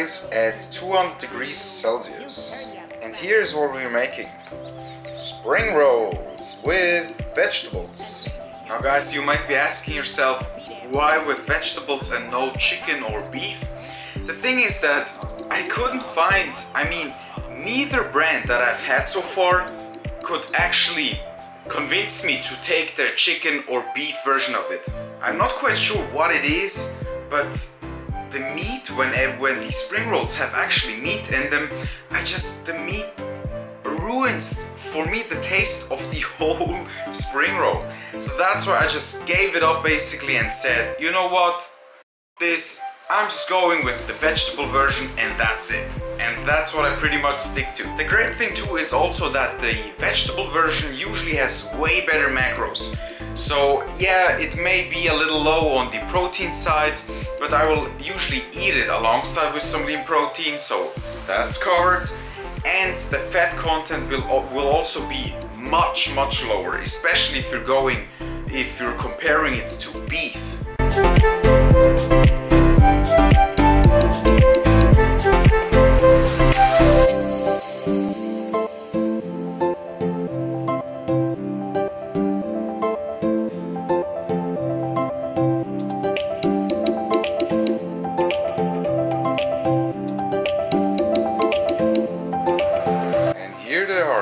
guys at 200 degrees Celsius. And here's what we're making. Spring rolls with vegetables. Now guys, you might be asking yourself, why with vegetables and no chicken or beef? The thing is that I couldn't find, neither brand that I've had so far could actually convince me to take their chicken or beef version of it. I'm not quite sure what it is, but the meat, when these spring rolls have actually meat in them, the meat ruins for me the taste of the whole spring roll. So that's why I just gave it up basically and said, you know what, I'm just going with the vegetable version and that's it. And that's what I pretty much stick to. The great thing too is also that the vegetable version usually has way better macros. So yeah, it may be a little low on the protein side, but I will usually eat it alongside with some lean protein, so that's covered. And the fat content will also be much lower, especially if you're comparing it to beef.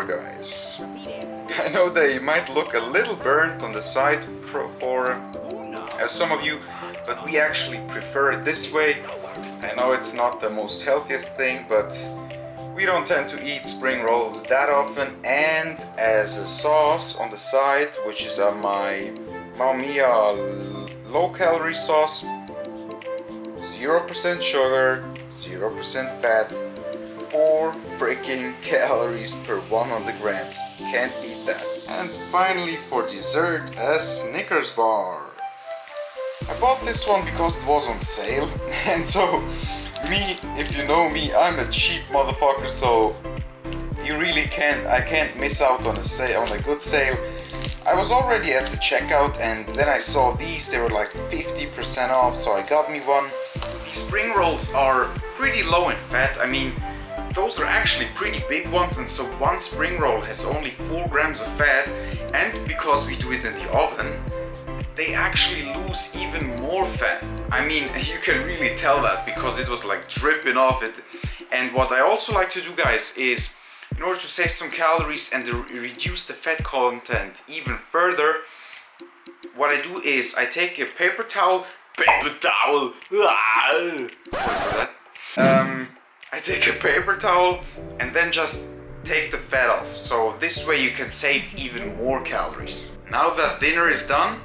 Guys, I know they might look a little burnt on the side for some of you, but we actually prefer it this way. I know it's not the most healthiest thing, but we don't tend to eat spring rolls that often. And as a sauce on the side, which is my Mamma Mia low-calorie sauce, 0% sugar, 0% fat, 4 freaking calories per 100 grams. Can't beat that. And finally, for dessert, a Snickers bar. I bought this one because it was on sale, and so if you know me, I'm a cheap motherfucker, so I can't miss out on a good sale. I was already at the checkout and then I saw these, they were like 50% off, so I got me one. These spring rolls are pretty low in fat. Those are actually pretty big ones, and so one spring roll has only 4 grams of fat, and because we do it in the oven, they actually lose even more fat. You can really tell that because it was like dripping off it. And what I also like to do, guys, is in order to save some calories and reduce the fat content even further, what I do is I take a paper towel, sorry for that. I take a paper towel and then just take the fat off, so this way you can save even more calories. Now that dinner is done,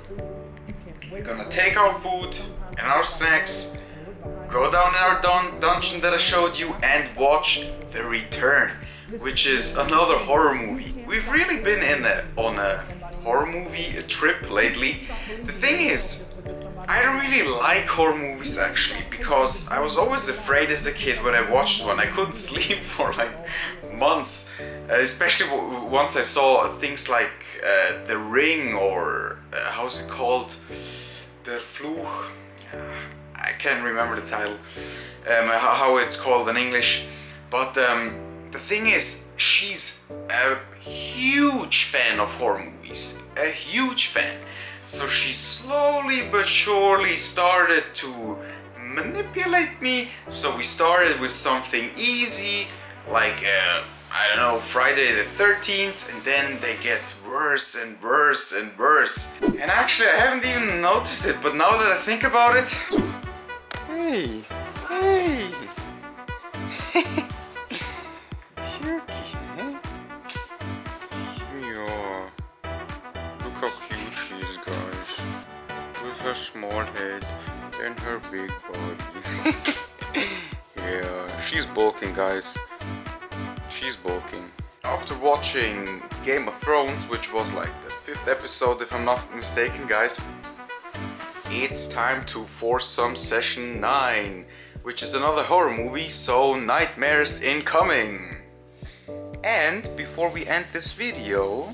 we're gonna take our food and our snacks, go down in our dungeon that I showed you, and watch The Return, which is another horror movie. We've really been on a horror movie trip lately. The thing is, I don't really like horror movies actually, because I was always afraid as a kid when I watched one. I couldn't sleep for like months, especially once I saw things like The Ring, or how's it called? Der Fluch? I can't remember the title, how it's called in English. But the thing is, she's a huge fan of horror movies, a huge fan. So she slowly but surely started to manipulate me. So we started with something easy, like I don't know, Friday the 13th, and then they get worse and worse and worse. And actually I haven't even noticed it, but now that I think about it... Hey! Shirky, eh? Yeah. Look how cute she is, guys. With her small head and her big body. Yeah, she's bulking, guys. She's bulking. After watching Game of Thrones, which was like the 5th episode if I'm not mistaken, guys, it's time for some session 9, which is another horror movie, so nightmares incoming. And before we end this video,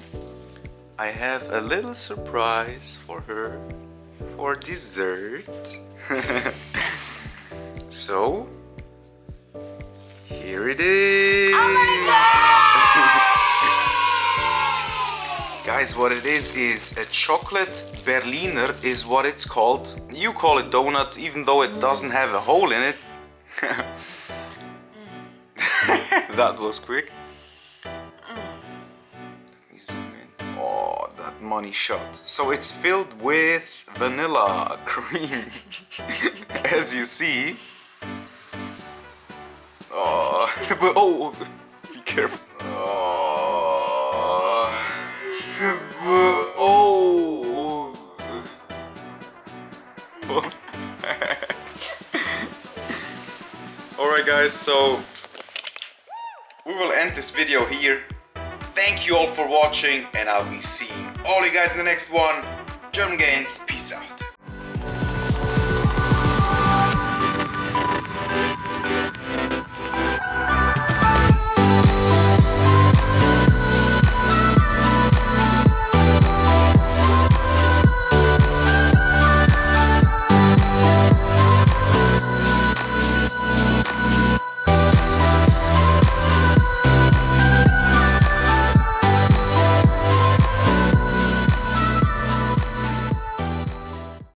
I have a little surprise for her for dessert. So Here it is! Oh my God! Guys, what it is a chocolate Berliner is what it's called. You call it donut, even though it doesn't have a hole in it. That was quick. Let me zoom in. Oh, that money shot. So it's filled with vanilla cream. As you see. Oh, oh, be careful. Oh. Oh. Alright guys, so we will end this video here. Thank you all for watching, and I'll be seeing all you guys in the next one. GermanGains, peace out.